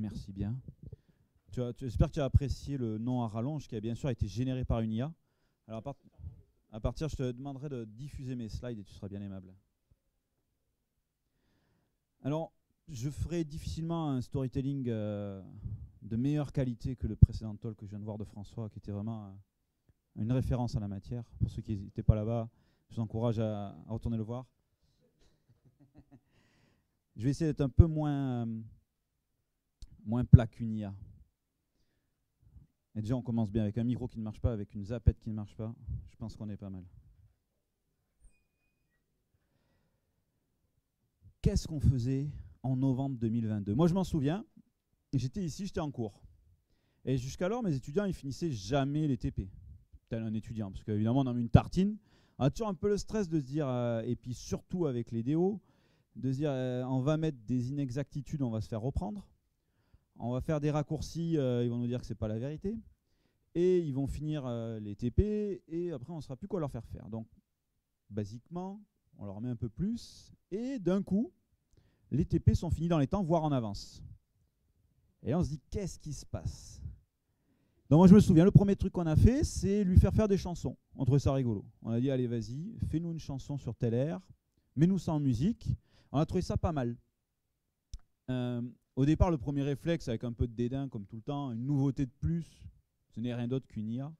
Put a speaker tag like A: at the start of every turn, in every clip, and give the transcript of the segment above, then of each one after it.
A: merci bien. J'espère que tu as apprécié le nom à rallonge qui a bien sûr été généré par une IA. Alors à partir, je te demanderai de diffuser mes slides et tu seras bien aimable. Alors, je ferai difficilement un storytelling de meilleure qualité que le précédent talk que je viens de voir de François, qui était vraiment une référence en la matière. Pour ceux qui n'étaient pas là-bas, je vous encourage à retourner le voir. Je vais essayer d'être un peu moins plat qu'une IA. Et déjà, on commence bien avec un micro qui ne marche pas, avec une zapette qui ne marche pas. Je pense qu'on est pas mal. Qu'est-ce qu'on faisait en novembre 2022? Moi, je m'en souviens. J'étais ici, j'étais en cours. Et jusqu'alors, mes étudiants, ils finissaient jamais les TP. Tel un étudiant, parce qu'évidemment, on en met une tartine. On a toujours un peu le stress de se dire, et puis surtout avec les DO, de se dire, on va mettre des inexactitudes, on va se faire reprendre. On va faire des raccourcis, ils vont nous dire que ce n'est pas la vérité. Et ils vont finir les TP, et après, on ne saura plus quoi leur faire faire. Donc, basiquement, on leur met un peu plus, et d'un coup, les TP sont finis dans les temps, voire en avance. Et là, on se dit, qu'est-ce qui se passe? Donc moi, je me souviens, le premier truc qu'on a fait, c'est lui faire faire des chansons. On trouvait ça rigolo. On a dit, allez, vas-y, fais-nous une chanson sur tel air, mets-nous ça en musique. On a trouvé ça pas mal. Au départ, le premier réflexe, avec un peu de dédain, comme tout le temps, une nouveauté de plus, ce n'est rien d'autre qu'une IA.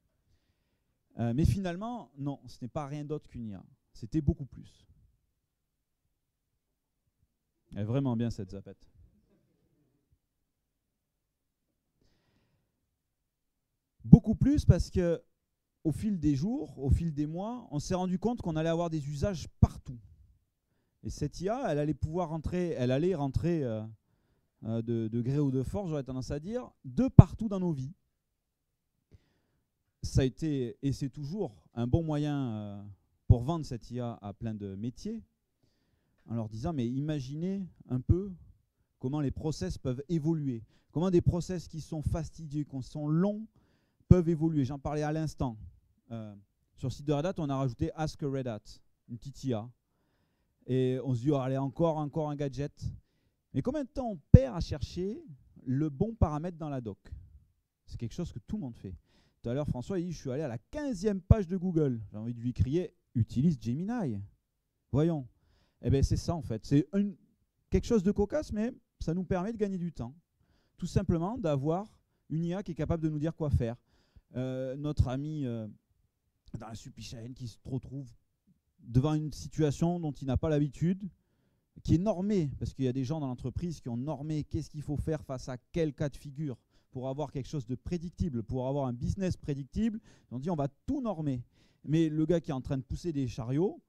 A: Mais finalement, non, ce n'est pas rien d'autre qu'une IA. C'était beaucoup plus. Elle est vraiment bien, cette zapette. Beaucoup plus parce que au fil des jours, au fil des mois, on s'est rendu compte qu'on allait avoir des usages partout. Et cette IA, elle allait pouvoir rentrer, de gré ou de force, j'aurais tendance à dire, de partout dans nos vies. Ça a été, et c'est toujours, un bon moyen pour vendre cette IA à plein de métiers, en leur disant, mais imaginez un peu comment les process peuvent évoluer, comment des process qui sont fastidieux, qui sont longs, peuvent évoluer. J'en parlais à l'instant. Sur le site de Red Hat, on a rajouté Ask Red Hat, une petite IA. Et on se dit, oh, allez, encore un gadget. Mais combien de temps on perd à chercher le bon paramètre dans la doc? C'est quelque chose que tout le monde fait. Tout à l'heure, François, il dit, je suis allé à la 15e page de Google. J'ai envie de lui crier, utilise Gemini. Voyons. Eh bien, c'est ça, en fait. C'est quelque chose de cocasse, mais ça nous permet de gagner du temps. Tout simplement d'avoir une IA qui est capable de nous dire quoi faire. Notre ami dans la supply chain qui se retrouve devant une situation dont il n'a pas l'habitude, qui est normée, parce qu'il y a des gens dans l'entreprise qui ont normé qu'est-ce qu'il faut faire face à quel cas de figure pour avoir quelque chose de prédictible, pour avoir un business prédictible. Ils ont dit on va tout normer. Mais le gars qui est en train de pousser des chariots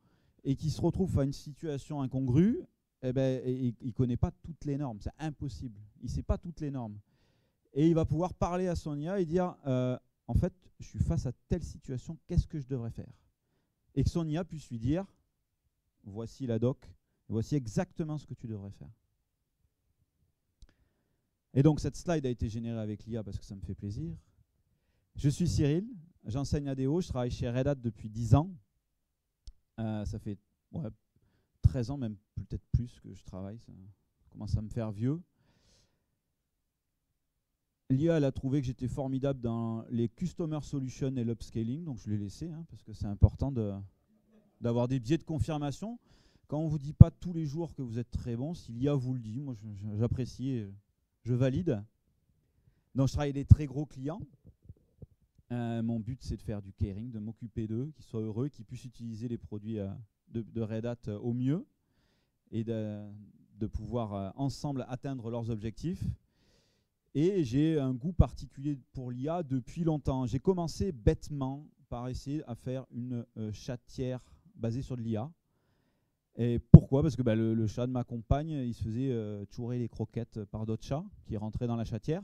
A: et qui se retrouve à une situation incongrue, eh ben, il ne connaît pas toutes les normes. C'est impossible. Il ne sait pas toutes les normes. Et il va pouvoir parler à son IA et dire en fait, je suis face à telle situation, qu'est-ce que je devrais faire? Et que son IA puisse lui dire voici la doc, voici exactement ce que tu devrais faire. Et donc cette slide a été générée avec l'IA parce que ça me fait plaisir. Je suis Cyril, j'enseigne à ADO, je travaille chez Red Hat depuis 10 ans. Ça fait 13 ans, même peut-être plus que je travaille, ça commence à me faire vieux. L'IA, elle a trouvé que j'étais formidable dans les Customer Solutions et l'upscaling, donc je l'ai laissé, parce que c'est important d'avoir des biais de confirmation. Quand on ne vous dit pas tous les jours que vous êtes très bon, si l'IA vous le dit, moi j'apprécie et je valide. Donc je travaille avec des très gros clients. Mon but, c'est de faire du caring, de m'occuper d'eux, qu'ils soient heureux, qu'ils puissent utiliser les produits de Red Hat au mieux et de pouvoir ensemble atteindre leurs objectifs. Et j'ai un goût particulier pour l'IA depuis longtemps. J'ai commencé bêtement par essayer à faire une chatière basée sur de l'IA. Et pourquoi? Parce que le chat de ma compagne, il se faisait chourer les croquettes par d'autres chats qui rentraient dans la chatière.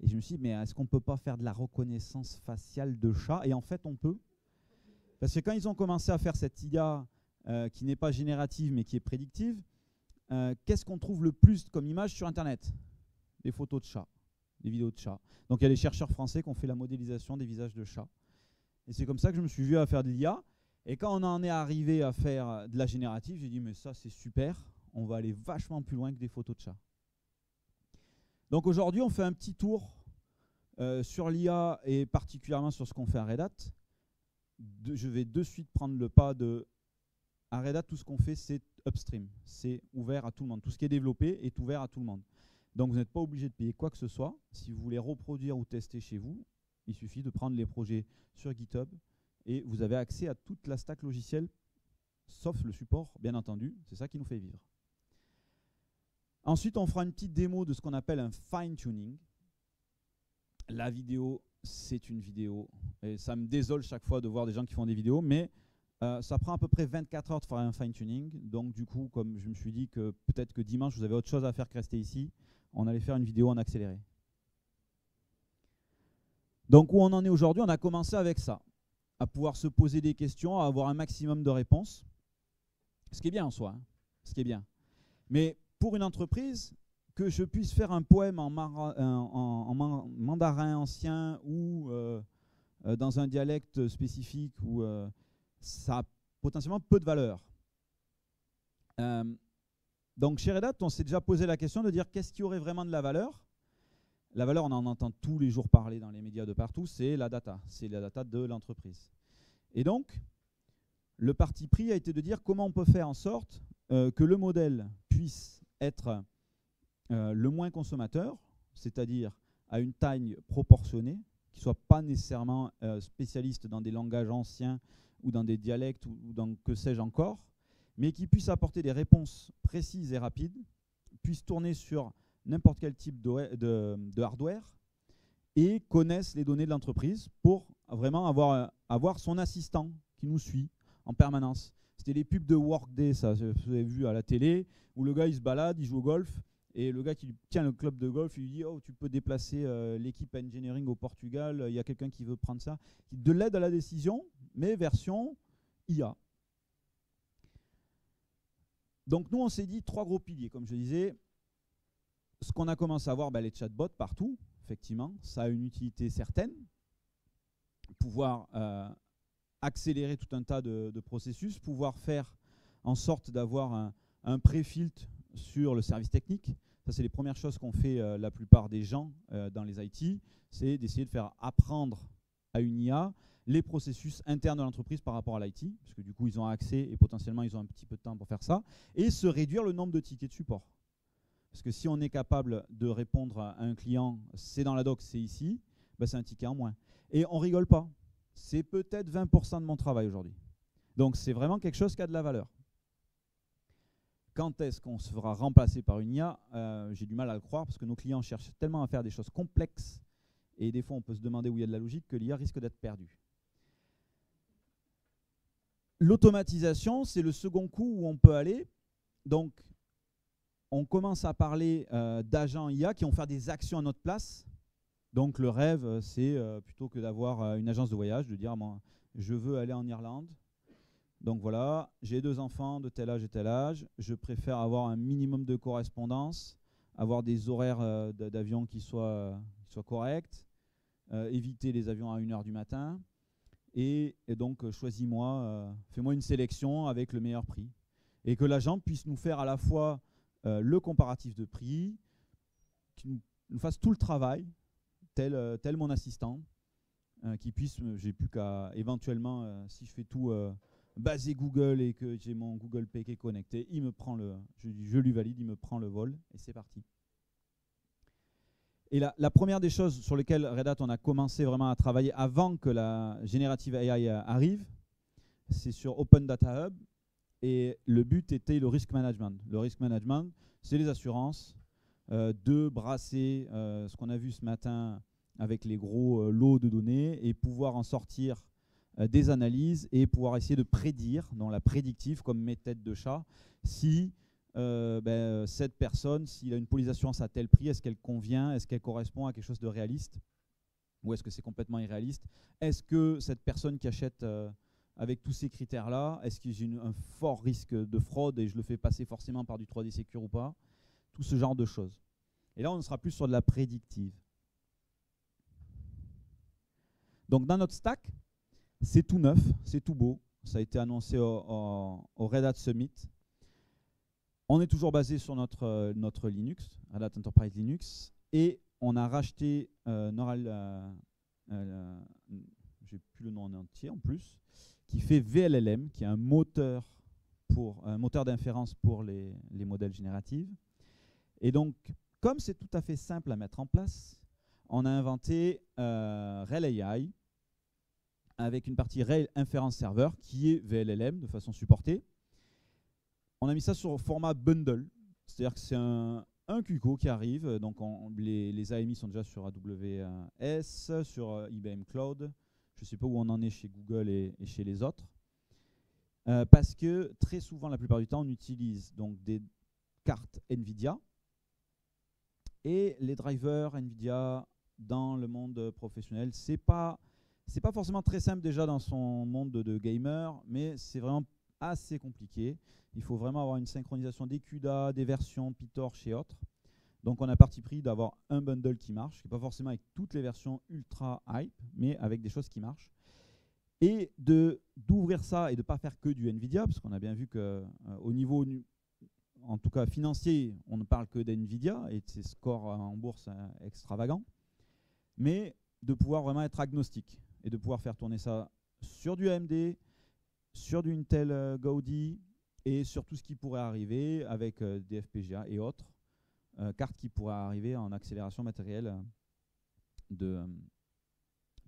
A: Et je me suis dit, mais est-ce qu'on ne peut pas faire de la reconnaissance faciale de chat? Et en fait, on peut. Parce que quand ils ont commencé à faire cette IA qui n'est pas générative mais qui est prédictive, qu'est-ce qu'on trouve le plus comme image sur Internet? Des photos de chats, des vidéos de chats. Donc il y a des chercheurs français qui ont fait la modélisation des visages de chats. Et c'est comme ça que je me suis vu à faire de l'IA. Et quand on en est arrivé à faire de la générative, j'ai dit mais ça c'est super, on va aller vachement plus loin que des photos de chats. Donc aujourd'hui, on fait un petit tour sur l'IA et particulièrement sur ce qu'on fait à Red Hat. Je vais de suite prendre le pas de... À Red Hat, tout ce qu'on fait, c'est upstream. C'est ouvert à tout le monde. Tout ce qui est développé est ouvert à tout le monde. Donc vous n'êtes pas obligé de payer quoi que ce soit. Si vous voulez reproduire ou tester chez vous, il suffit de prendre les projets sur GitHub et vous avez accès à toute la stack logicielle, sauf le support, bien entendu. C'est ça qui nous fait vivre. Ensuite, on fera une petite démo de ce qu'on appelle un fine-tuning. La vidéo, c'est une vidéo. Et ça me désole chaque fois de voir des gens qui font des vidéos, mais ça prend à peu près 24 heures de faire un fine-tuning. Donc du coup, comme je me suis dit que peut-être que dimanche, vous avez autre chose à faire que rester ici, on allait faire une vidéo en accéléré. Donc où on en est aujourd'hui, on a commencé avec ça, à pouvoir se poser des questions, à avoir un maximum de réponses. Ce qui est bien en soi, hein, ce qui est bien. Mais pour une entreprise, que je puisse faire un poème en mandarin ancien ou dans un dialecte spécifique, ça a potentiellement peu de valeur. Donc chez Red Hat, on s'est déjà posé la question de dire qu'est-ce qui aurait vraiment de la valeur. La valeur, on en entend tous les jours parler dans les médias de partout, c'est la data de l'entreprise. Et donc, le parti pris a été de dire comment on peut faire en sorte que le modèle puisse être le moins consommateur, c'est-à-dire à une taille proportionnée, qui ne soit pas nécessairement spécialiste dans des langages anciens ou dans des dialectes ou dans que sais-je encore, mais qui puisse apporter des réponses précises et rapides, puisse tourner sur n'importe quel type de hardware et connaisse les données de l'entreprise pour vraiment avoir son assistant qui nous suit en permanence. C'était les pubs de Workday, ça, vous avez vu à la télé, où le gars il se balade, il joue au golf, et le gars qui tient le club de golf, il lui dit « Oh, tu peux déplacer l'équipe engineering au Portugal, il y a quelqu'un qui veut prendre ça. » De l'aide à la décision, mais version IA. Donc nous, on s'est dit 3 gros piliers, comme je disais. Ce qu'on a commencé à voir, les chatbots partout, effectivement, ça a une utilité certaine. Pouvoir accélérer tout un tas de processus, pouvoir faire en sorte d'avoir un pré-filtre sur le service technique. Ça, c'est les premières choses qu'ont fait la plupart des gens dans les IT, c'est d'essayer de faire apprendre à une IA les processus internes de l'entreprise par rapport à l'IT, parce que du coup, ils ont accès et potentiellement, ils ont un petit peu de temps pour faire ça, et se réduire le nombre de tickets de support. Parce que si on est capable de répondre à un client, c'est dans la doc, c'est ici, c'est un ticket en moins. Et on rigole pas. C'est peut-être 20% de mon travail aujourd'hui. Donc c'est vraiment quelque chose qui a de la valeur. Quand est-ce qu'on se fera remplacer par une IA? J'ai du mal à le croire parce que nos clients cherchent tellement à faire des choses complexes et des fois on peut se demander où il y a de la logique que l'IA risque d'être perdue. L'automatisation, c'est le second coup où on peut aller. Donc on commence à parler d'agents IA qui vont faire des actions à notre place. Donc le rêve, c'est plutôt que d'avoir une agence de voyage, de dire moi, je veux aller en Irlande. Donc voilà, j'ai 2 enfants de tel âge et tel âge. Je préfère avoir un minimum de correspondance, avoir des horaires d'avion qui soient corrects, éviter les avions à 1h du matin. Et donc choisis-moi, fais-moi une sélection avec le meilleur prix. Et que l'agent puisse nous faire à la fois le comparatif de prix, qu'il nous fasse tout le travail, tel mon assistant, qui puisse, j'ai plus qu'à éventuellement, si je fais tout baser Google et que j'ai mon Google Pay qui est connecté, il me prend je lui valide, il me prend le vol et c'est parti. Et la première des choses sur lesquelles Red Hat on a commencé vraiment à travailler avant que la Generative AI arrive, c'est sur Open Data Hub. Et le but était le risk management. Le risk management, c'est les assurances, de brasser ce qu'on a vu ce matin avec les gros lots de données et pouvoir en sortir des analyses et pouvoir essayer de prédire, dans la prédictive comme méthode de chat, si cette personne, s'il a une police d'assurance à tel prix, est-ce qu'elle convient, est-ce qu'elle correspond à quelque chose de réaliste ou est-ce que c'est complètement irréaliste? Est-ce que cette personne qui achète avec tous ces critères-là, est-ce que j'ai un fort risque de fraude et je le fais passer forcément par du 3D Secure ou pas? Tout ce genre de choses. Et là, on sera plus sur de la prédictive. Donc dans notre stack, c'est tout neuf, c'est tout beau. Ça a été annoncé au Red Hat Summit. On est toujours basé sur notre Linux, Red Hat Enterprise Linux. Et on a racheté j'ai plus le nom en entier en plus, qui fait VLLM, qui est un moteur d'inférence pour les modèles génératifs. Et donc, comme c'est tout à fait simple à mettre en place, on a inventé RelAI avec une partie Rel Inference Server qui est VLLM de façon supportée. On a mis ça sur format bundle, c'est-à-dire que c'est un QCO qui arrive. Donc les AMI sont déjà sur AWS, sur IBM Cloud. Je ne sais pas où on en est chez Google et chez les autres. Parce que très souvent, la plupart du temps, on utilise donc des cartes NVIDIA. Et les drivers NVIDIA dans le monde professionnel, c'est pas forcément très simple déjà dans son monde de gamer, mais c'est vraiment assez compliqué. Il faut vraiment avoir une synchronisation des CUDA, des versions PyTorch et autres. Donc on a parti pris d'avoir un bundle qui marche, qui n'est pas forcément avec toutes les versions ultra hype, mais avec des choses qui marchent. Et d'ouvrir ça et de ne pas faire que du NVIDIA, parce qu'on a bien vu qu'au niveau, en tout cas financier, on ne parle que d'NVIDIA et de ses scores en bourse extravagants, mais de pouvoir vraiment être agnostique et de pouvoir faire tourner ça sur du AMD, sur du Intel Gaudi et sur tout ce qui pourrait arriver avec des FPGA et autres cartes qui pourraient arriver en accélération matérielle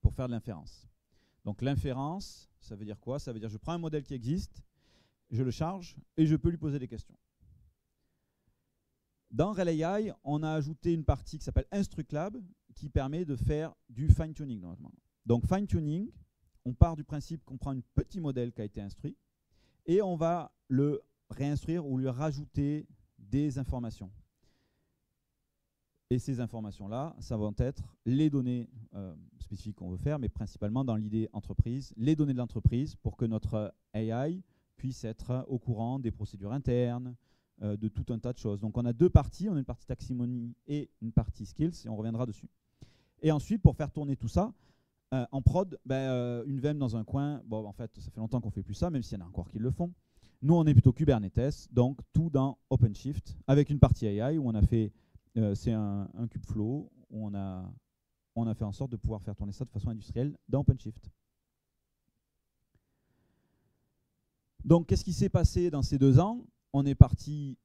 A: pour faire de l'inférence. Donc l'inférence, ça veut dire quoi? Ça veut dire que je prends un modèle qui existe, je le charge et je peux lui poser des questions. Dans RelAI, on a ajouté une partie qui s'appelle InstructLab qui permet de faire du fine-tuning normalement. Donc fine-tuning, on part du principe qu'on prend un petit modèle qui a été instruit et on va le réinstruire ou lui rajouter des informations. Et ces informations-là, ça vont être les données spécifiques qu'on veut faire, mais principalement dans l'idée entreprise, les données de l'entreprise pour que notre AI puisse être au courant des procédures internes, de tout un tas de choses. Donc on a deux parties, on a une partie taxonomie et une partie skills, et on reviendra dessus. Et ensuite, pour faire tourner tout ça, en prod, une VM dans un coin, bon, en fait, ça fait longtemps qu'on ne fait plus ça, même s'il y en a encore qui le font. Nous, on est plutôt Kubernetes, donc tout dans OpenShift, avec une partie AI où on a fait, c'est un Kubeflow, où on a fait en sorte de pouvoir faire tourner ça de façon industrielle dans OpenShift. Donc, qu'est-ce qui s'est passé dans ces 2 ans? On est parti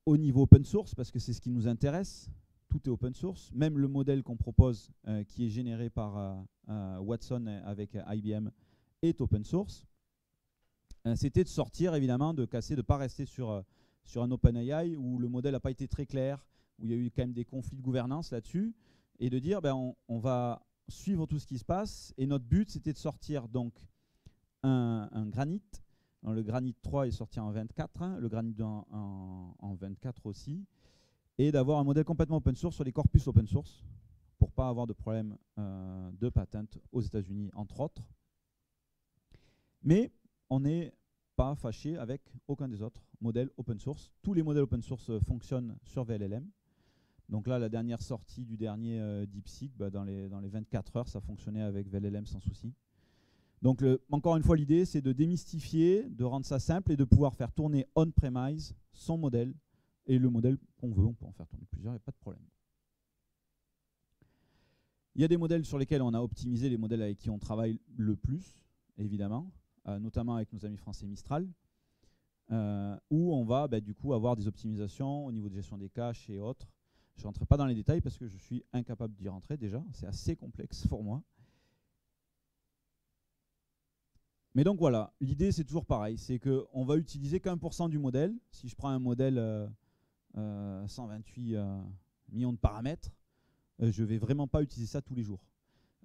A: au niveau open source, parce que c'est ce qui nous intéresse. Tout est open source. Même le modèle qu'on propose, qui est généré par Watson avec IBM, est open source. C'était de sortir, évidemment, de casser, de ne pas rester sur un OpenAI où le modèle n'a pas été très clair, où il y a eu quand même des conflits de gouvernance là-dessus, et de dire on va suivre tout ce qui se passe. Et notre but, c'était de sortir donc un Granite. Donc, le Granite 3 est sorti en 24, hein, le Granite 2 en 24 aussi, et d'avoir un modèle complètement open source sur les corpus open source pour ne pas avoir de problème de patent aux États-Unis, entre autres. Mais on n'est pas fâché avec aucun des autres modèles open source. Tous les modèles open source fonctionnent sur VLLM. Donc là, la dernière sortie du dernier DeepSeek, dans les 24 heures, ça fonctionnait avec VLLM sans souci. Donc encore une fois, l'idée, c'est de démystifier, de rendre ça simple et de pouvoir faire tourner on-premise son modèle et le modèle qu'on veut. On peut en faire tourner plusieurs, il n'y a pas de problème. Il y a des modèles sur lesquels on a optimisé, les modèles avec qui on travaille le plus, évidemment, notamment avec nos amis français Mistral, où on va du coup avoir des optimisations au niveau de gestion des caches et autres. Je ne rentrerai pas dans les détails parce que je suis incapable d'y rentrer déjà, c'est assez complexe pour moi. Mais donc voilà, l'idée c'est toujours pareil, c'est qu'on va utiliser qu'1% du modèle. Si je prends un modèle 128 millions de paramètres, je ne vais vraiment pas utiliser ça tous les jours.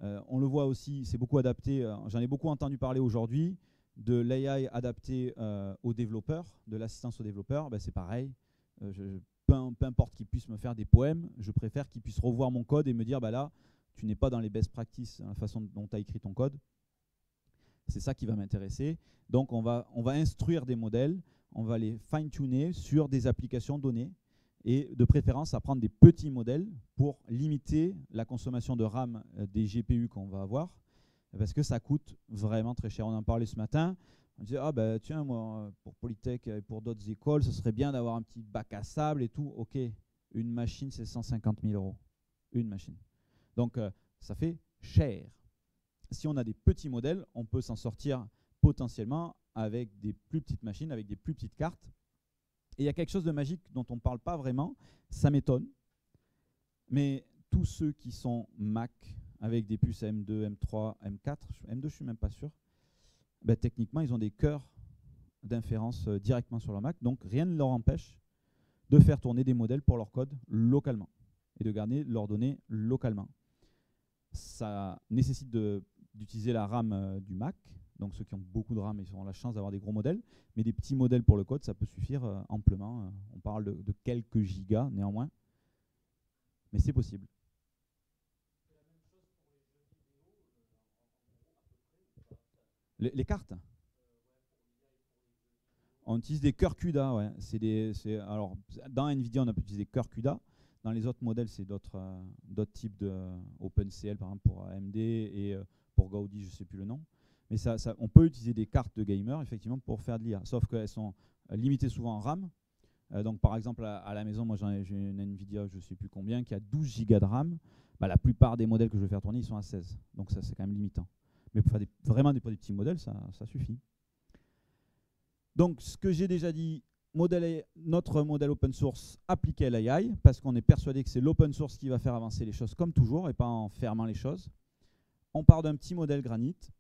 A: On le voit aussi, c'est beaucoup adapté, j'en ai beaucoup entendu parler aujourd'hui, de l'AI adapté aux développeurs, de l'assistance aux développeurs. C'est pareil, peu importe qu'ils puissent me faire des poèmes, je préfère qu'ils puissent revoir mon code et me dire là, tu n'es pas dans les best practices, la façon dont tu as écrit ton code. C'est ça qui va m'intéresser. Donc on va instruire des modèles, on va les fine-tuner sur des applications données et de préférence à prendre des petits modèles pour limiter la consommation de RAM des GPU qu'on va avoir, parce que ça coûte vraiment très cher. On en parlait ce matin, on disait tiens, moi pour Polytech et pour d'autres écoles, ce serait bien d'avoir un petit bac à sable et tout. Ok, Une machine, c'est 150 000 euros. Une machine. Donc, ça fait cher. Si on a des petits modèles, on peut s'en sortir potentiellement avec des plus petites machines, avec des plus petites cartes. Et il y a quelque chose de magique dont on ne parle pas vraiment, ça m'étonne. Mais tous ceux qui sont Mac avec des puces M2, M3, M4, M2 je ne suis même pas sûr, ben, techniquement ils ont des cœurs d'inférence directement sur leur Mac, donc rien ne leur empêche de faire tourner des modèles pour leur code localement et de garder leurs données localement. Ça nécessite d'utiliser la RAM du Mac, donc ceux qui ont beaucoup de RAM, ils auront la chance d'avoir des gros modèles, mais des petits modèles pour le code, ça peut suffire amplement. On parle de quelques gigas néanmoins, mais c'est possible. Les cartes, on utilise des cœurs CUDA, ouais. Alors, dans NVIDIA, on a pu utiliser des cœurs CUDA. Dans les autres modèles, c'est d'autres types de OpenCL, par exemple pour AMD et pour Gaudi, je ne sais plus le nom. Mais on peut utiliser des cartes de gamer, effectivement, pour faire de l'IA. Sauf qu'elles sont limitées souvent en RAM. Donc, par exemple, à la maison, moi, j'ai une NVIDIA, je ne sais plus combien, qui a 12 Go de RAM. Bah, la plupart des modèles que je vais faire tourner, ils sont à 16. Donc, ça, c'est quand même limitant. Mais pour faire vraiment des petits modèles, ça suffit. Donc, ce que j'ai déjà dit, notre modèle open source appliqué à l'AI, parce qu'on est persuadé que c'est l'open source qui va faire avancer les choses comme toujours et pas en fermant les choses. On part d'un petit modèle Granite.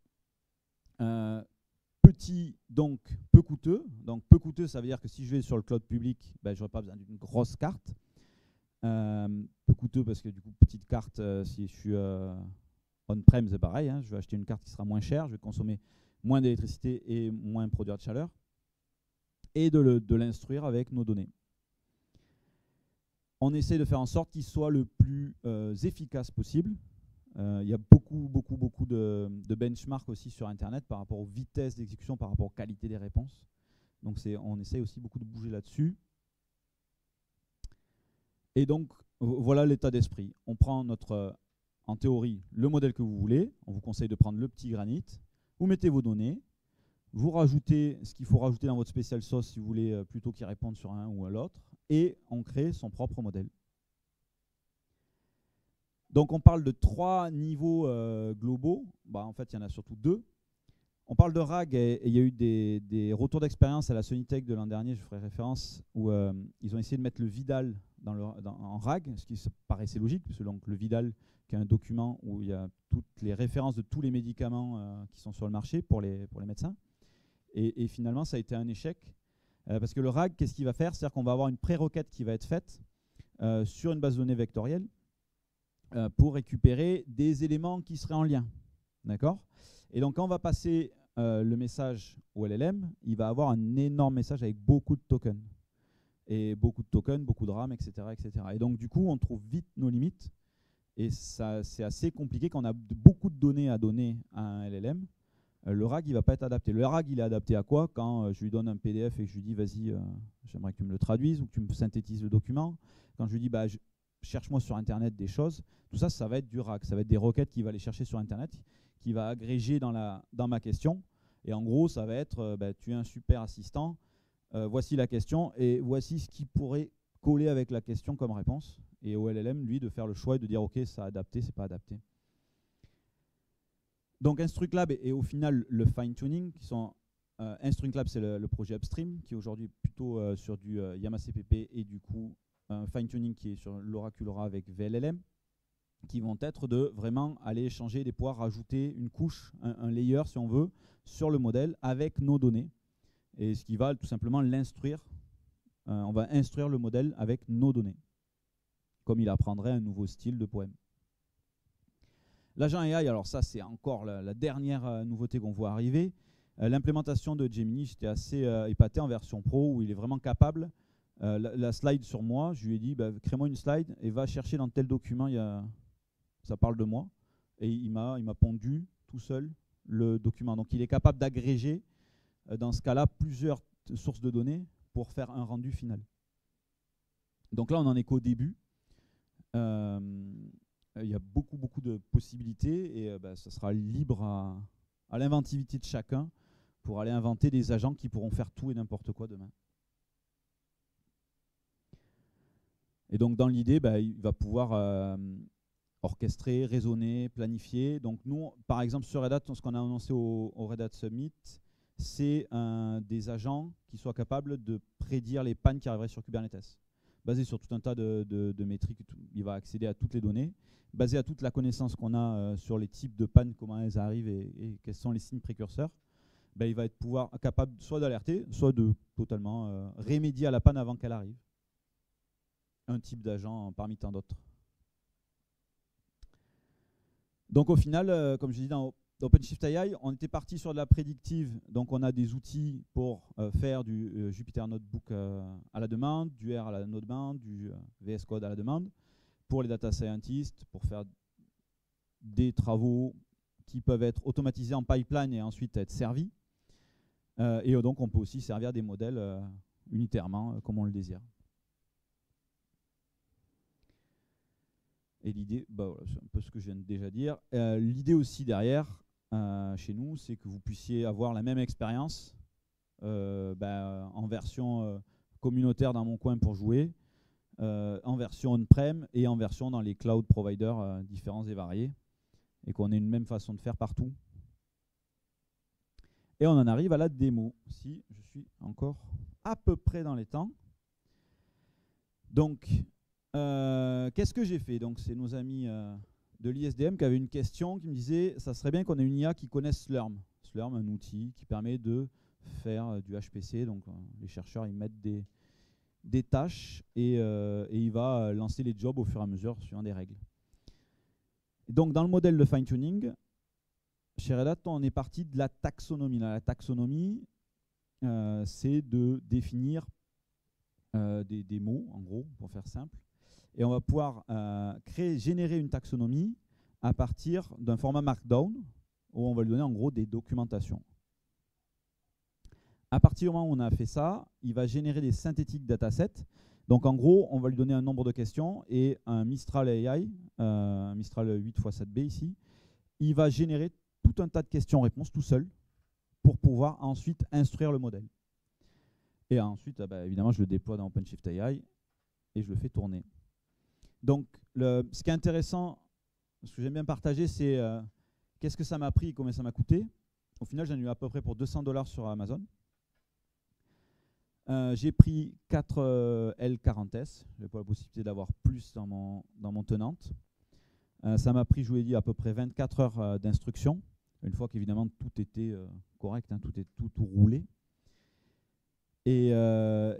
A: Petit, donc peu coûteux. Donc peu coûteux, ça veut dire que si je vais sur le cloud public, ben, je n'aurai pas besoin d'une grosse carte. Peu coûteux parce que du coup, petite carte, si je suis on-prem, c'est pareil. Hein, je vais acheter une carte qui sera moins chère, je vais consommer moins d'électricité et moins produire de chaleur. Et de l'instruire avec nos données. On essaie de faire en sorte qu'il soit le plus efficace possible. Il y a beaucoup de benchmarks aussi sur Internet par rapport aux vitesses d'exécution, par rapport aux qualités des réponses. Donc on essaie aussi beaucoup de bouger là-dessus. Et donc, voilà l'état d'esprit. On prend en théorie, le modèle que vous voulez. On vous conseille de prendre le petit Granite. Vous mettez vos données. Vous rajoutez ce qu'il faut rajouter dans votre special sauce si vous voulez plutôt qu'il réponde sur un ou à l'autre. Et on crée son propre modèle. Donc on parle de 3 niveaux globaux. Bah, en fait, il y en a surtout 2. On parle de RAG et il y a eu des retours d'expérience à la Sonitech de l'an dernier, je ferai référence, où ils ont essayé de mettre le Vidal en RAG, ce qui paraissait logique, parce que donc, le Vidal, qui est un document où il y a toutes les références de tous les médicaments qui sont sur le marché pour les médecins. Et finalement, ça a été un échec, parce que le RAG, qu'est-ce qu'il va faire? C'est-à-dire qu'on va avoir une prérequête qui va être faite sur une base de données vectorielle pour récupérer des éléments qui seraient en lien. D'accord? Et donc, quand on va passer le message au LLM, il va avoir un énorme message avec beaucoup de tokens. Et beaucoup de tokens, beaucoup de RAM, etc., etc. Et donc, du coup, on trouve vite nos limites. Et c'est assez compliqué quand on a beaucoup de données à donner à un LLM. Le RAG, il ne va pas être adapté. Le RAG, il est adapté à quoi? Quand je lui donne un PDF et que je lui dis, vas-y, j'aimerais que tu me le traduises ou que tu me synthétises le document. Quand je lui dis, bah, cherche-moi sur Internet des choses. Tout ça, ça va être du RAG. Ça va être des requêtes qu'il va aller chercher sur Internet, qui va agréger dans ma question. Et en gros, ça va être, bah, tu es un super assistant, voici la question et voici ce qui pourrait coller avec la question comme réponse. Et au LLM, lui, de faire le choix et de dire, OK, ça a adapté, c'est pas adapté. Donc InstructLab et au final le fine-tuning, qui sont InstructLab, c'est le projet Upstream, qui est aujourd'hui plutôt sur du YamaCpp et du coup un fine-tuning qui est sur l'Oracula avec VLLM, qui vont être de vraiment aller changer des poids, rajouter une couche, un layer si on veut, sur le modèle avec nos données. Et ce qui va tout simplement l'instruire. On va instruire le modèle avec nos données, comme il apprendrait un nouveau style de poème. L'agent AI, alors ça c'est encore la dernière nouveauté qu'on voit arriver. L'implémentation de Gemini, j'étais assez épaté en version pro, où il est vraiment capable. La slide sur moi, je lui ai dit, bah, crée-moi une slide et va chercher dans tel document, ça parle de moi. Et il m'a pondu tout seul le document. Donc il est capable d'agréger, dans ce cas-là, plusieurs sources de données pour faire un rendu final. Donc là, on n'en est qu'au début. Il y a beaucoup de possibilités et ça sera libre à l'inventivité de chacun pour aller inventer des agents qui pourront faire tout et n'importe quoi demain. Et donc dans l'idée, il va pouvoir orchestrer, raisonner, planifier. Donc nous, par exemple, sur Red Hat, ce qu'on a annoncé au Red Hat Summit, c'est des agents qui soient capables de prédire les pannes qui arriveraient sur Kubernetes. Basé sur tout un tas de métriques, il va accéder à toutes les données. Basé à toute la connaissance qu'on a sur les types de pannes, comment elles arrivent et quels sont les signes précurseurs, il va être capable soit d'alerter, soit de totalement remédier à la panne avant qu'elle arrive. Un type d'agent parmi tant d'autres. Donc au final, comme je dis dans OpenShift AI, on était parti sur de la prédictive. Donc on a des outils pour faire du Jupyter Notebook à la demande, du R à la demande, du VS Code à la demande, pour les data scientists, pour faire des travaux qui peuvent être automatisés en pipeline et ensuite être servis. Et donc on peut aussi servir des modèles unitairement comme on le désire. Et l'idée, voilà, c'est un peu ce que je viens de déjà dire. L'idée aussi derrière, chez nous, c'est que vous puissiez avoir la même expérience en version communautaire dans mon coin pour jouer, en version on-prem et en version dans les cloud providers différents et variés, et qu'on ait une même façon de faire partout. Et on en arrive à la démo, si je suis encore à peu près dans les temps. Donc, qu'est-ce que j'ai fait? Donc, c'est nos amis de l'ISDM qui avaient une question qui me disait ça serait bien qu'on ait une IA qui connaisse Slurm. Slurm, un outil qui permet de faire du HPC. Donc, les chercheurs, ils mettent des tâches et il va lancer les jobs au fur et à mesure suivant des règles. Donc, dans le modèle de fine-tuning, chez Red Hat, on est parti de la taxonomie. La taxonomie, c'est de définir des mots, en gros, pour faire simple. Et on va pouvoir générer une taxonomie à partir d'un format Markdown, où on va lui donner en gros des documentations. À partir du moment où on a fait ça, il va générer des synthétiques datasets. Donc en gros, on va lui donner un nombre de questions et un Mistral AI, un Mistral 8x7B ici, il va générer tout un tas de questions-réponses tout seul pour pouvoir ensuite instruire le modèle. Et ensuite, évidemment, je le déploie dans OpenShift AI et je le fais tourner. Donc, ce qui est intéressant, ce que j'aime bien partager, c'est qu'est-ce que ça m'a pris et combien ça m'a coûté. Au final, j'en ai eu à peu près pour 200 $ sur Amazon. J'ai pris 4 L40S. Je n'ai pas la possibilité d'avoir plus dans mon tenante. Ça m'a pris, je vous l'ai dit, à peu près 24 heures d'instruction. Une fois qu'évidemment tout était correct, hein, tout roulé. Et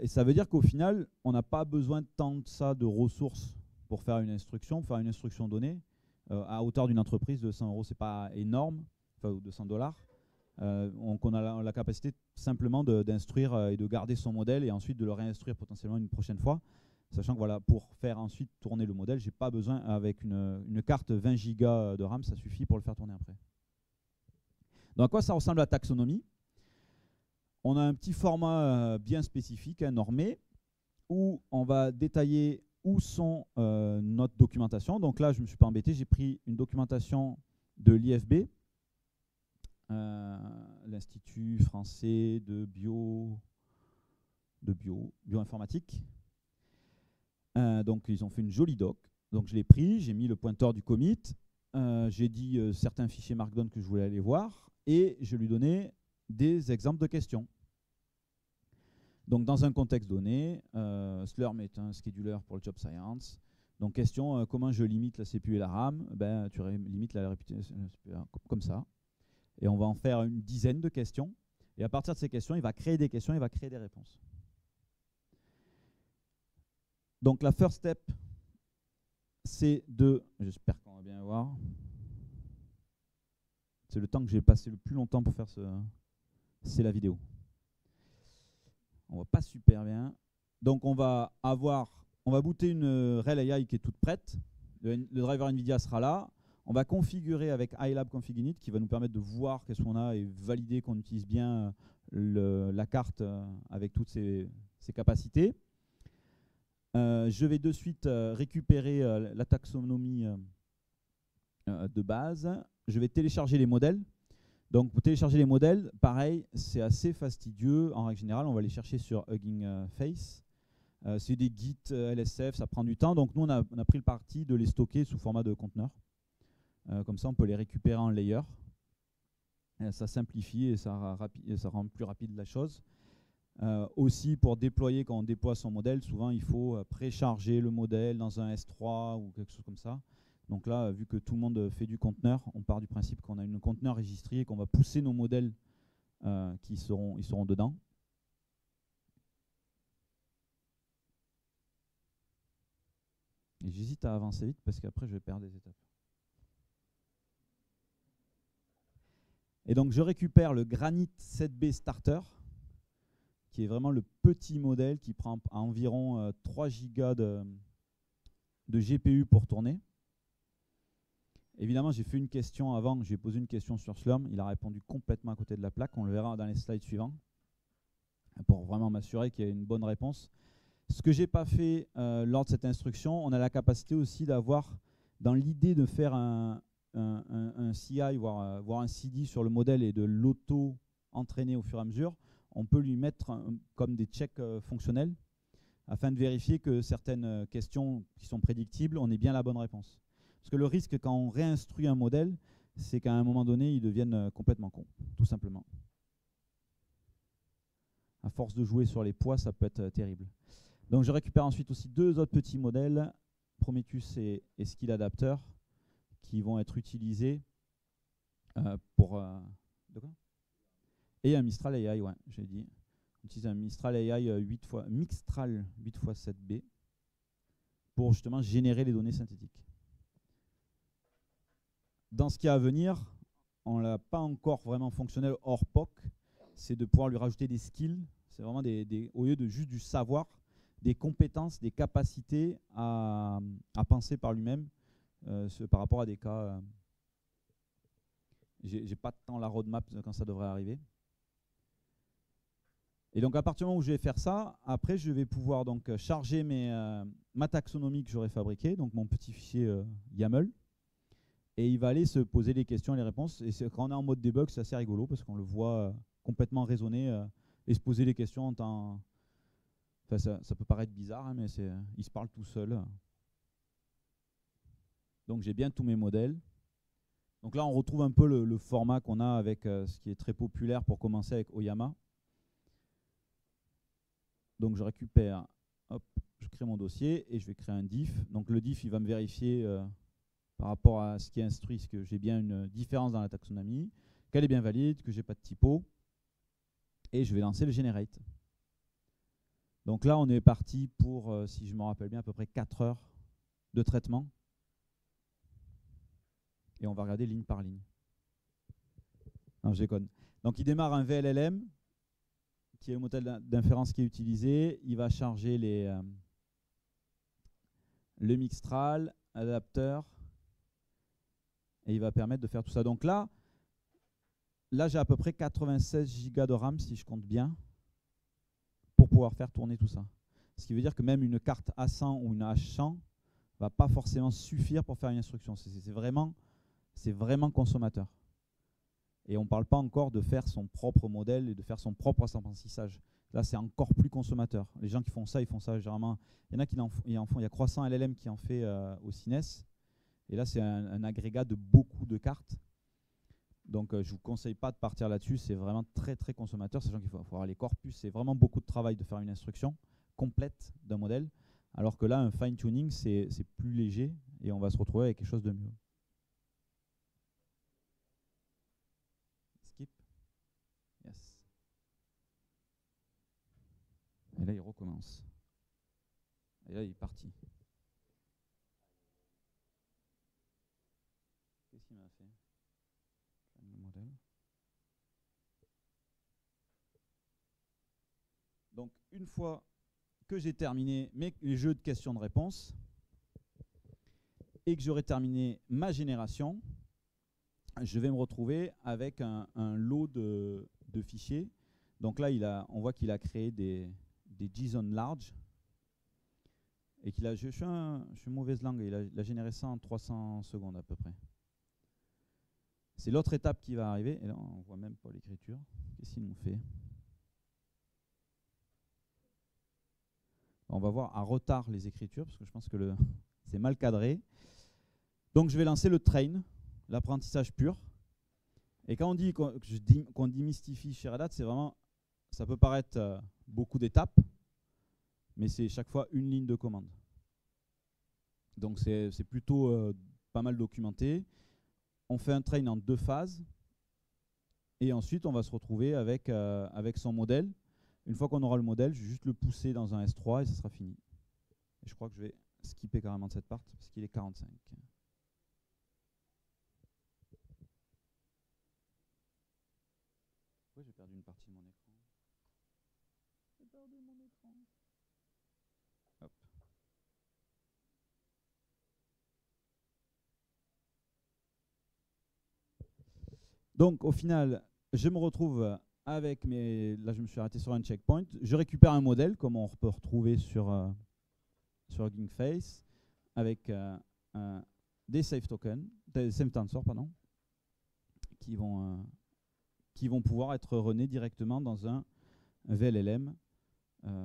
A: ça veut dire qu'au final, on n'a pas besoin de tant de ça de ressources pour faire une instruction donnée. À hauteur d'une entreprise de 100 €, ce n'est pas énorme, enfin 200 $. Donc on a la capacité simplement d'instruire et de garder son modèle et ensuite de le réinstruire potentiellement une prochaine fois. Sachant que voilà, pour faire ensuite tourner le modèle, je n'ai pas besoin, avec une carte 20 Go de RAM, ça suffit pour le faire tourner après. Donc à quoi ça ressemble la taxonomie? On a un petit format bien spécifique, normé, où on va détailler où sont notre documentation. Donc là, je ne me suis pas embêté, j'ai pris une documentation de l'IFB, l'Institut français de bioinformatique. Donc ils ont fait une jolie doc. Donc je l'ai pris, j'ai mis le pointeur du commit, j'ai dit certains fichiers Markdown que je voulais aller voir, et je lui donnais des exemples de questions. Donc dans un contexte donné, Slurm est un scheduler pour le Job Science. Donc question, comment je limite la CPU et la RAM? Tu limites la répétition comme ça. Et on va en faire une dizaine de questions. Et à partir de ces questions, il va créer des questions, il va créer des réponses. Donc la first step, c'est j'espère qu'on va bien voir. C'est le temps que j'ai passé le plus longtemps pour faire c'est la vidéo. On voit pas super bien. Donc on va booter une RHEL AI qui est toute prête. Le driver NVIDIA sera là. On va configurer avec iLab Config Init qui va nous permettre de voir qu'est-ce qu'on a et valider qu'on utilise bien la carte avec toutes ses capacités. Je vais de suite récupérer la taxonomie de base. Je vais télécharger les modèles. Donc pour télécharger les modèles, pareil, c'est assez fastidieux. En règle générale, on va les chercher sur Hugging Face. C'est des Git LSF, ça prend du temps. Donc nous, on a pris le parti de les stocker sous format de conteneur. Comme ça, on peut les récupérer en layer. Ça simplifie et ça rend plus rapide la chose. Aussi, pour déployer, quand on déploie son modèle, souvent il faut précharger le modèle dans un S3 ou quelque chose comme ça. Donc là, vu que tout le monde fait du conteneur, on part du principe qu'on a une conteneur registrée et qu'on va pousser nos modèles ils seront dedans. Et j'hésite à avancer vite parce qu'après je vais perdre des étapes. Et donc je récupère le Granite 7B Starter, qui est vraiment le petit modèle qui prend environ 3 Go de GPU pour tourner. Évidemment, j'ai fait une question avant, j'ai posé une question sur Slurm, il a répondu complètement à côté de la plaque, on le verra dans les slides suivants, pour vraiment m'assurer qu'il y a une bonne réponse. Ce que j'ai pas fait lors de cette instruction, on a la capacité aussi d'avoir, dans l'idée de faire un CI, voire un CD sur le modèle et de l'auto-entraîner au fur et à mesure, on peut lui mettre comme des checks fonctionnels afin de vérifier que certaines questions qui sont prédictibles, on ait bien la bonne réponse. Parce que le risque quand on réinstruit un modèle, c'est qu'à un moment donné, il devienne complètement con, tout simplement. À force de jouer sur les poids, ça peut être terrible. Donc je récupère ensuite aussi 2 autres petits modèles, Prometheus et Skill Adapter, qui vont être utilisés pour... de quoi? Et un Mistral AI, ouais, j'ai dit. On utilise un Mistral AI Mixtral 8x7B pour justement générer les données synthétiques. Dans ce qui est à venir, on ne l'a pas encore vraiment fonctionnel hors POC, c'est de pouvoir lui rajouter des skills. C'est vraiment au lieu de juste du savoir, des compétences, des capacités à penser par lui-même par rapport à des cas. J'ai pas tant la roadmap quand ça devrait arriver. Et donc à partir du moment où je vais faire ça, après je vais pouvoir donc charger ma taxonomie que j'aurai fabriquée, donc mon petit fichier YAML, et il va aller se poser les questions et les réponses. Et quand on est en mode debug, c'est assez rigolo parce qu'on le voit complètement raisonner et se poser les questions en temps. Enfin, ça peut paraître bizarre, hein, mais il se parle tout seul. Donc j'ai bien tous mes modèles. Donc là, on retrouve un peu le format qu'on a avec ce qui est très populaire pour commencer avec Oyama. Donc je récupère, hop, je crée mon dossier et je vais créer un diff. Donc le diff, il va me vérifier par rapport à ce qui est instruit, que j'ai bien une différence dans la taxonomie, qu'elle est bien valide, que j'ai pas de typo. Et je vais lancer le generate. Donc là, on est parti pour, si je me rappelle bien, à peu près 4 heures de traitement. Et on va regarder ligne par ligne. Non, je déconne. Donc il démarre un VLLM, qui est le modèle d'inférence qui est utilisé. Il va charger le Mixtral, adapteur, et il va permettre de faire tout ça. Donc là j'ai à peu près 96 Go de RAM, si je compte bien, pour pouvoir faire tourner tout ça. Ce qui veut dire que même une carte A100 ou une H100 ne va pas forcément suffire pour faire une instruction. C'est vraiment consommateur. Et on ne parle pas encore de faire son propre modèle et de faire son propre apprentissage. Là, c'est encore plus consommateur. Les gens qui font ça, ils font ça généralement. Il y en a qui en font. Il y a Croissant LLM qui en fait au Cines. Et là, c'est un agrégat de beaucoup de cartes. Donc, je ne vous conseille pas de partir là-dessus. C'est vraiment très, très consommateur. Sachant qu'il faut avoir les corpus. C'est vraiment beaucoup de travail de faire une instruction complète d'un modèle. Alors que là, un fine-tuning, c'est plus léger. Et on va se retrouver avec quelque chose de mieux. Skip. Yes. Et là, il recommence. Et là, il est parti. Qu'est-ce qu'il m'a fait? Le modèle. Donc, une fois que j'ai terminé les jeux de questions de réponse et que j'aurai terminé ma génération, je vais me retrouver avec un lot de fichiers. Donc là, on voit qu'il a créé des JSON large et qu'il a, je suis mauvaise langue, il a généré ça en 300 secondes à peu près. C'est l'autre étape qui va arriver, et là on voit même pas l'écriture. Qu'est-ce qu'il nous fait? On va voir à retard les écritures, parce que je pense que c'est mal cadré. Donc je vais lancer le train, l'apprentissage pur. Et quand on dit qu'on démystifie chez Red Hat, c'est vraiment, ça peut paraître beaucoup d'étapes, mais c'est chaque fois une ligne de commande. Donc c'est plutôt pas mal documenté. On fait un train en 2 phases. Et ensuite, on va se retrouver avec son modèle. Une fois qu'on aura le modèle, je vais juste le pousser dans un S3 et ça sera fini. Et je crois que je vais skipper carrément de cette partie parce qu'il est 45. Pourquoi j'ai perdu une partie de mon écran? J'ai perdu mon écran. Hop. Donc, au final, je me retrouve avec mes... Là, je me suis arrêté sur un checkpoint. Je récupère un modèle, comme on peut retrouver sur GinkFace, avec des safe tokens, des safe tensors, pardon, qui vont pouvoir être runnés directement dans un VLLM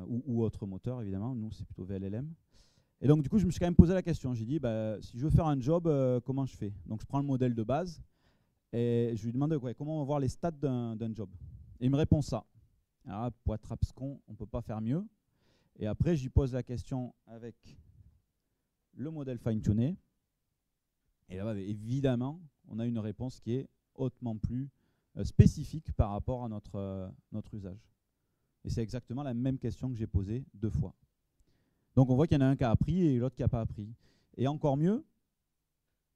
A: ou autre moteur, évidemment. Nous, c'est plutôt VLLM. Et donc, du coup, je me suis quand même posé la question. J'ai dit, bah, si je veux faire un job, comment je fais? Donc, je prends le modèle de base et je lui demande comment on va voir les stats d'un job. Et il me répond ça. Alors, pour être abscon, on ne peut pas faire mieux. Et après, je lui pose la question avec le modèle fine-tuné. Et là, évidemment, on a une réponse qui est hautement plus spécifique par rapport à notre usage. Et c'est exactement la même question que j'ai posée 2 fois. Donc on voit qu'il y en a un qui a appris et l'autre qui n'a pas appris. Et encore mieux,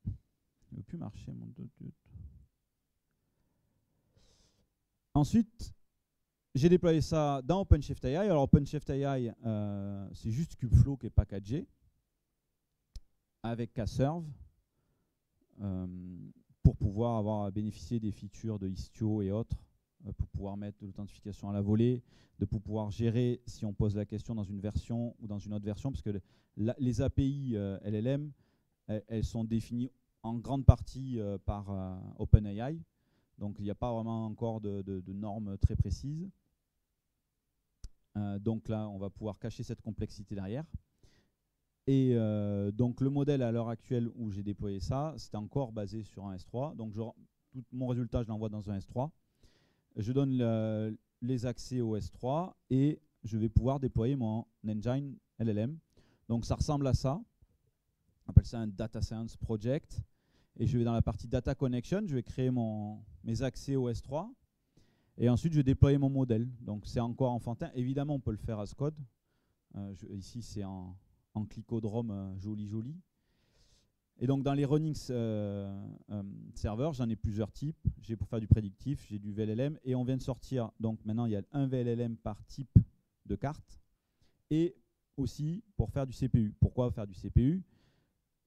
A: il ne veut plus marcher mon doute. Ensuite, j'ai déployé ça dans OpenShift AI. Alors OpenShift AI, c'est juste Kubeflow qui est packagé avec Kserve pour pouvoir bénéficier des features de Istio et autres, pour pouvoir mettre de l'authentification à la volée, de pouvoir gérer si on pose la question dans une version ou dans une autre version, parce que les API LLM, elles sont définies en grande partie par OpenAI, donc il n'y a pas vraiment encore de normes très précises. Donc là, on va pouvoir cacher cette complexité derrière. Et donc le modèle à l'heure actuelle où j'ai déployé ça, c'était encore basé sur un S3. Donc tout mon résultat, je l'envoie dans un S3. Je donne les accès au S3 et je vais pouvoir déployer mon engine LLM. Donc ça ressemble à ça. On appelle ça un Data Science Project. Et je vais dans la partie Data Connection, je vais créer mes accès au S3. Et ensuite, je vais déployer mon modèle. Donc c'est encore enfantin. Évidemment, on peut le faire as code. Ici, c'est en clicodrome joli. Et donc dans les running serveurs, j'en ai plusieurs types. J'ai pour faire du prédictif, j'ai du VLLM et on vient de sortir, donc maintenant il y a un VLLM par type de carte et aussi pour faire du CPU. Pourquoi faire du CPU?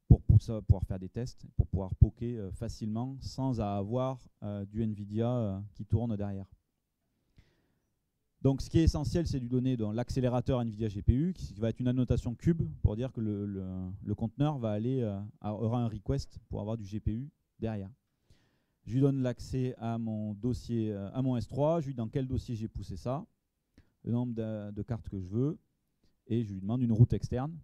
A: Pour pouvoir faire des tests, pour pouvoir poker facilement sans avoir du NVIDIA qui tourne derrière. Donc ce qui est essentiel, c'est de lui donner l'accélérateur NVIDIA GPU, qui va être une annotation cube pour dire que le conteneur aura un request pour avoir du GPU derrière. Je lui donne l'accès à mon dossier, à mon S3, je lui dis dans quel dossier j'ai poussé ça, le nombre de cartes que je veux, et je lui demande une route externe.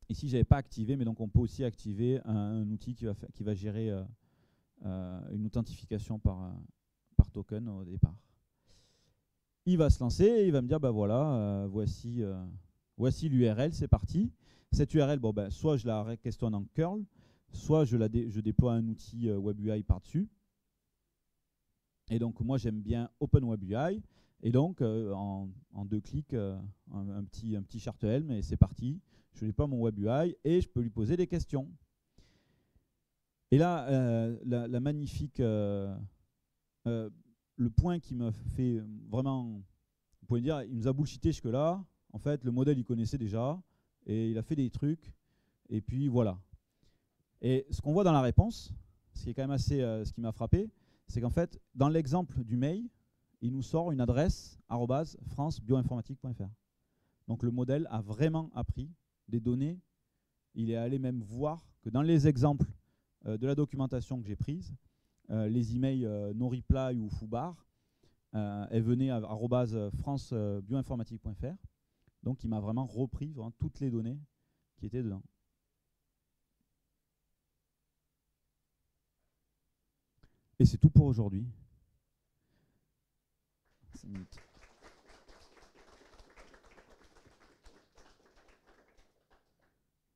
A: Ici, je n'avais pas activé, mais donc on peut aussi activer un outil qui va gérer une authentification par token au départ. Il va se lancer et il va me dire, bah voilà, voici l'URL, c'est parti. Cette URL, soit je la requestionne en curl, soit je déploie un outil WebUI par-dessus. Et donc, moi, j'aime bien OpenWebUI. Et donc, en 2 clics, un petit chart Helm, et c'est parti. Je déploie mon WebUI et je peux lui poser des questions. Et là, la magnifique... le point qui me fait vraiment, vous pouvez dire, il nous a bullshité jusque-là. En fait, le modèle, il connaissait déjà, et il a fait des trucs, et puis voilà. Et ce qu'on voit dans la réponse, ce qui est quand même assez, ce qui m'a frappé, c'est qu'en fait, dans l'exemple du mail, il nous sort une adresse @francebioinformatique.fr. Donc le modèle a vraiment appris des données. Il est allé même voir que dans les exemples de la documentation que j'ai prise, les emails no-reply ou foobar, elles venaient à @francebioinformatique.fr. Donc il m'a vraiment repris vraiment toutes les données qui étaient dedans. Et c'est tout pour aujourd'hui. 5 minutes.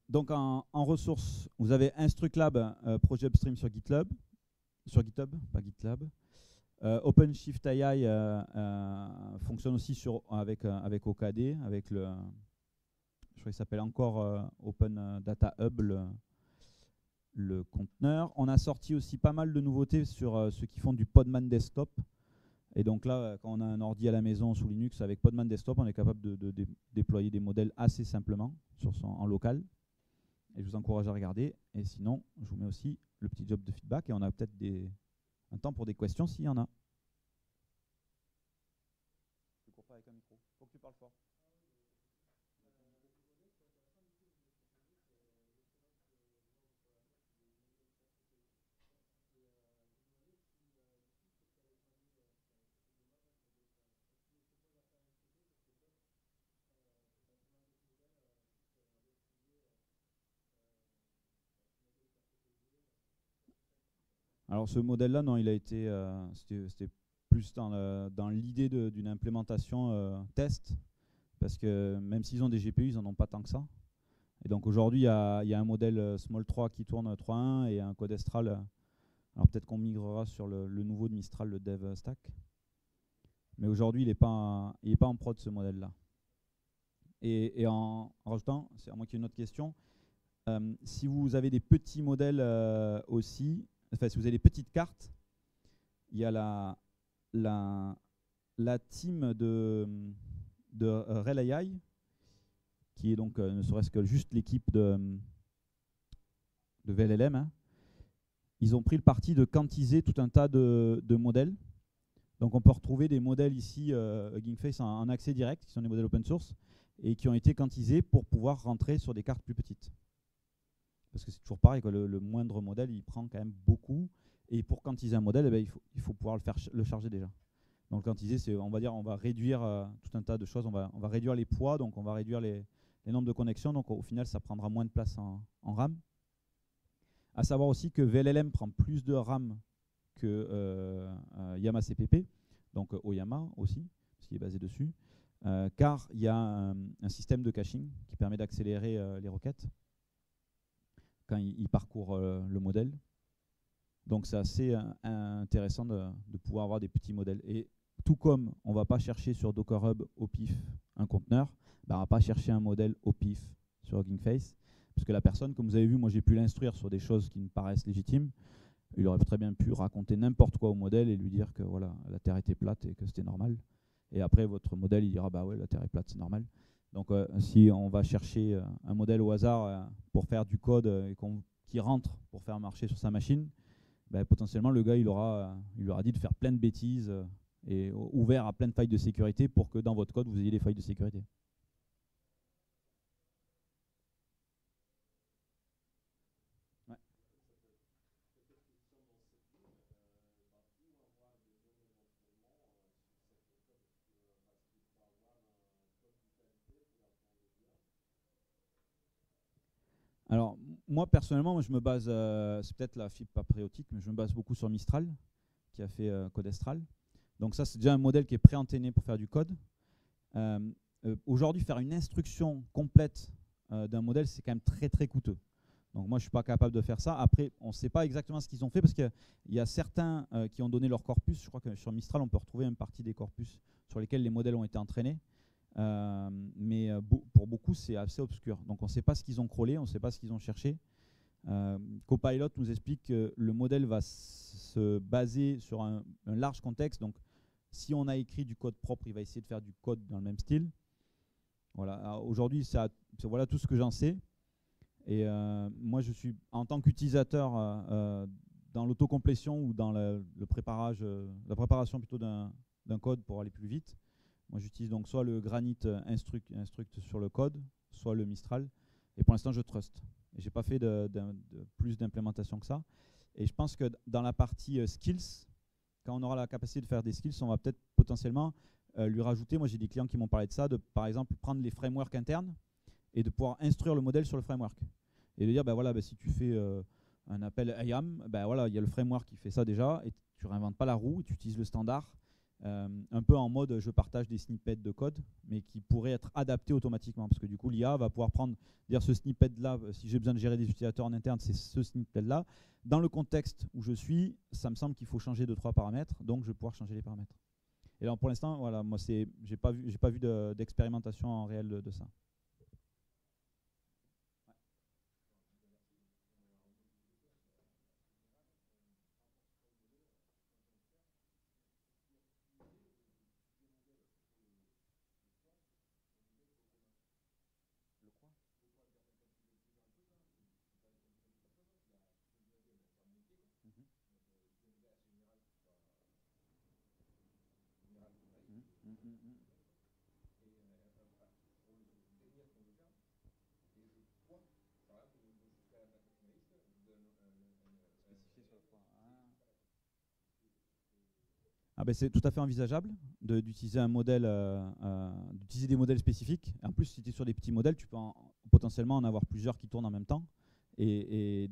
A: Donc en ressources, vous avez Instructlab, projet upstream sur GitHub, pas GitLab. OpenShift AI fonctionne aussi avec OKD, avec je crois qu'il s'appelle encore Open Data Hub, le conteneur. On a sorti aussi pas mal de nouveautés sur ceux qui font du Podman Desktop. Et donc là, quand on a un ordi à la maison sous Linux avec Podman Desktop, on est capable de déployer des modèles assez simplement en local. Et je vous encourage à regarder. Et sinon, je vous mets aussi le petit job de feedback. Et on a peut-être un temps pour des questions s'il y en a. Tu cours pas avec un micro. Faut que tu parles fort. Alors ce modèle-là, non, il a été, c'était plus dans l'idée d'une implémentation test, parce que même s'ils ont des GPU, ils n'en ont pas tant que ça. Et donc aujourd'hui, il y a un modèle Small 3 qui tourne 3.1 et un Codestral. Alors peut-être qu'on migrera sur le nouveau de Mistral, le Dev Stack. Mais aujourd'hui, il n'est pas en prod ce modèle-là. Et en rajoutant, c'est à moi qu'il y ait une autre question, si vous avez des petits modèles aussi, enfin si vous avez des petites cartes, il y a la team de Rel AI, qui est donc ne serait-ce que juste l'équipe de VLLM. Hein. Ils ont pris le parti de quantiser tout un tas de modèles. Donc on peut retrouver des modèles ici, Hugging Face, en accès direct, qui sont des modèles open source, et qui ont été quantisés pour pouvoir rentrer sur des cartes plus petites. Parce que c'est toujours pareil, quoi, le moindre modèle, il prend quand même beaucoup. Et pour quantiser un modèle, eh ben, il faut pouvoir le charger déjà. Donc quantiser, c'est, on va dire, on va réduire tout un tas de choses. On va réduire les poids, donc on va réduire les nombres de connexions. Donc au final, ça prendra moins de place en RAM. À savoir aussi que VLLM prend plus de RAM que Yama CPP, donc Oyama aussi, parce qu'il est basé dessus, car il y a un système de caching qui permet d'accélérer les requêtes quand il parcourt le modèle. Donc c'est assez intéressant de pouvoir avoir des petits modèles. Et tout comme on ne va pas chercher sur Docker Hub au pif un conteneur, ben on ne va pas chercher un modèle au pif sur Hugging Face, parce que la personne, comme vous avez vu, moi j'ai pu l'instruire sur des choses qui me paraissent légitimes. Il aurait très bien pu raconter n'importe quoi au modèle et lui dire que voilà, la Terre était plate et que c'était normal. Et après, votre modèle, il dira bah ouais, la Terre est plate, c'est normal. Donc si on va chercher un modèle au hasard pour faire du code et qui rentre pour faire marcher sur sa machine, bah, potentiellement le gars il aura dit de faire plein de bêtises et ouvert à plein de failles de sécurité pour que dans votre code vous ayez des failles de sécurité. Ouais. Alors, moi, personnellement, je me base, c'est peut-être la fibre patriotique, mais je me base beaucoup sur Mistral, qui a fait Codestral. Donc ça, c'est déjà un modèle qui est pré-entraîné pour faire du code. Aujourd'hui, faire une instruction complète d'un modèle, c'est quand même très, très coûteux. Donc moi, je ne suis pas capable de faire ça. Après, on ne sait pas exactement ce qu'ils ont fait, parce qu'il y a certains qui ont donné leur corpus. Je crois que sur Mistral, on peut retrouver une partie des corpus sur lesquels les modèles ont été entraînés. Mais pour beaucoup, c'est assez obscur. Donc on ne sait pas ce qu'ils ont crawlé, on ne sait pas ce qu'ils ont cherché. Copilot nous explique que le modèle va se baser sur un large contexte. Donc si on a écrit du code propre, il va essayer de faire du code dans le même style. Voilà. Aujourd'hui, voilà tout ce que j'en sais. Et moi, je suis en tant qu'utilisateur dans l'autocomplétion ou dans la préparation plutôt d'un code pour aller plus vite. Moi, j'utilise donc soit le Granite Instruct sur le code, soit le Mistral. Et pour l'instant, je trust. Et je n'ai pas fait plus d'implémentation que ça. Et je pense que dans la partie skills, quand on aura la capacité de faire des skills, on va peut-être potentiellement lui rajouter, moi j'ai des clients qui m'ont parlé de ça, de par exemple prendre les frameworks internes et de pouvoir instruire le modèle sur le framework. Et de dire, ben voilà, ben si tu fais un appel IAM, ben voilà, il y a le framework qui fait ça déjà, et tu ne réinventes pas la roue, tu utilises le standard, un peu en mode je partage des snippets de code, mais qui pourraient être adaptés automatiquement, parce que du coup l'IA va pouvoir prendre, dire ce snippet-là, si j'ai besoin de gérer des utilisateurs en interne, c'est ce snippet-là. Dans le contexte où je suis, ça me semble qu'il faut changer 2-3 paramètres, donc je vais pouvoir changer les paramètres. Et alors pour l'instant, voilà, moi j'ai pas vu d'expérimentation en réel de ça. Ah ben c'est tout à fait envisageable d'utiliser un modèle, d'utiliser des modèles spécifiques. En plus, si tu es sur des petits modèles, tu peux potentiellement en avoir plusieurs qui tournent en même temps. Mais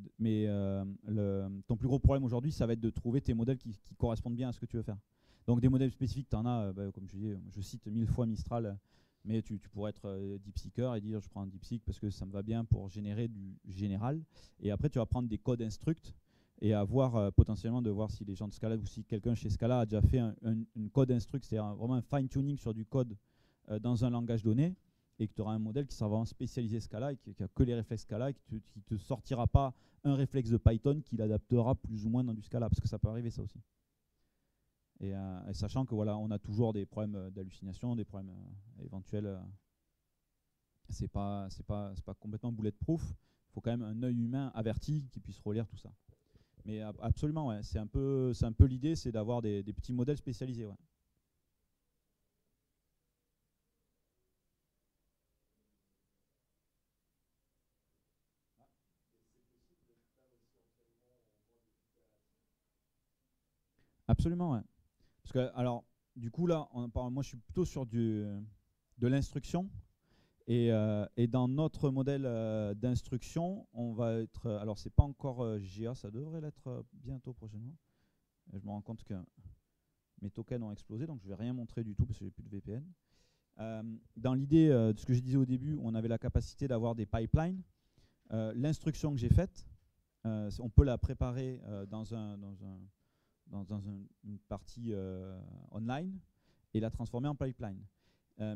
A: ton plus gros problème aujourd'hui, ça va être de trouver tes modèles qui correspondent bien à ce que tu veux faire. Donc des modèles spécifiques, tu en as, comme je dis, je cite 1000 fois Mistral, mais tu pourrais être DeepSeeker et dire je prends un DeepSeek parce que ça me va bien pour générer du général. Et après, tu vas prendre des codes instructs et à voir potentiellement de voir si les gens de Scala ou si quelqu'un chez Scala a déjà fait une code instruct, c'est-à-dire vraiment un fine-tuning sur du code dans un langage donné, et que tu auras un modèle qui sera vraiment spécialisé Scala et qui a que les réflexes Scala et qui ne te sortira pas un réflexe de Python qui l'adaptera plus ou moins dans du Scala, parce que ça peut arriver ça aussi. Et sachant que voilà, on a toujours des problèmes d'hallucination, des problèmes éventuels. C'est pas complètement bulletproof. Il faut quand même un œil humain averti qui puisse relire tout ça. Mais absolument, ouais, c'est un peu l'idée, c'est d'avoir des petits modèles spécialisés. Ouais. Absolument, ouais. Parce que, alors, du coup, là, moi, je suis plutôt sur de l'instruction. Et dans notre modèle d'instruction, on va être. Alors, c'est pas encore GA, ça devrait l'être bientôt prochainement. Et je me rends compte que mes tokens ont explosé, donc je ne vais rien montrer du tout parce que j'ai plus de VPN. Dans l'idée de ce que je disais au début, on avait la capacité d'avoir des pipelines. L'instruction que j'ai faite, on peut la préparer dans une partie online et la transformer en pipeline.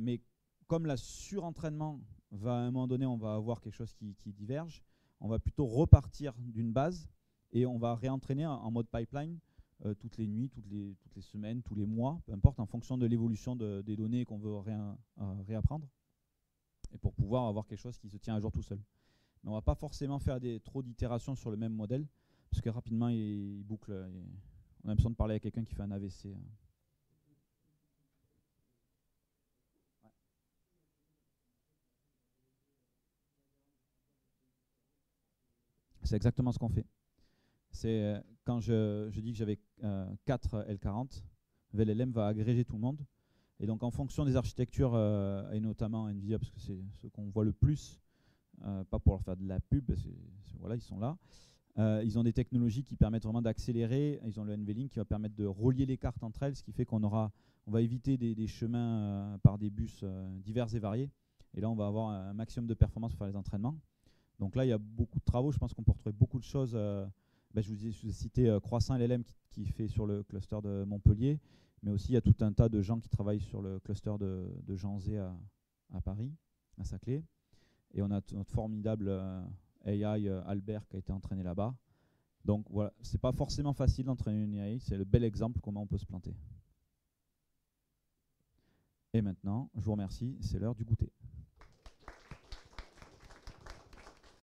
A: Mais comme la surentraînement va à un moment donné, on va avoir quelque chose qui diverge, on va plutôt repartir d'une base et on va réentraîner en mode pipeline toutes les nuits, toutes les semaines, tous les mois, peu importe, en fonction de l'évolution des données qu'on veut réapprendre, et pour pouvoir avoir quelque chose qui se tient à jour tout seul. Mais on ne va pas forcément faire trop d'itérations sur le même modèle, parce que rapidement, il boucle. On a l'impression de parler à quelqu'un qui fait un AVC. C'est exactement ce qu'on fait. C'est quand je dis que j'avais 4 L40, VLLM va agréger tout le monde. Et donc en fonction des architectures, et notamment NVIDIA, parce que c'est ce qu'on voit le plus, pas pour leur faire de la pub, voilà, ils sont là. Ils ont des technologies qui permettent vraiment d'accélérer. Ils ont le NVLink qui va permettre de relier les cartes entre elles, ce qui fait qu'on va éviter des chemins par des bus divers et variés. Et là, on va avoir un maximum de performance pour faire les entraînements. Donc là, il y a beaucoup de travaux. Je pense qu'on peut retrouver beaucoup de choses. Je vous ai cité Croissant LLM qui fait sur le cluster de Montpellier, mais aussi il y a tout un tas de gens qui travaillent sur le cluster de Jean-Zé à Paris, à Saclay. Et on a notre formidable AI Albert qui a été entraîné là-bas. Donc voilà, c'est pas forcément facile d'entraîner une AI, c'est le bel exemple comment on peut se planter. Et maintenant, je vous remercie, c'est l'heure du goûter.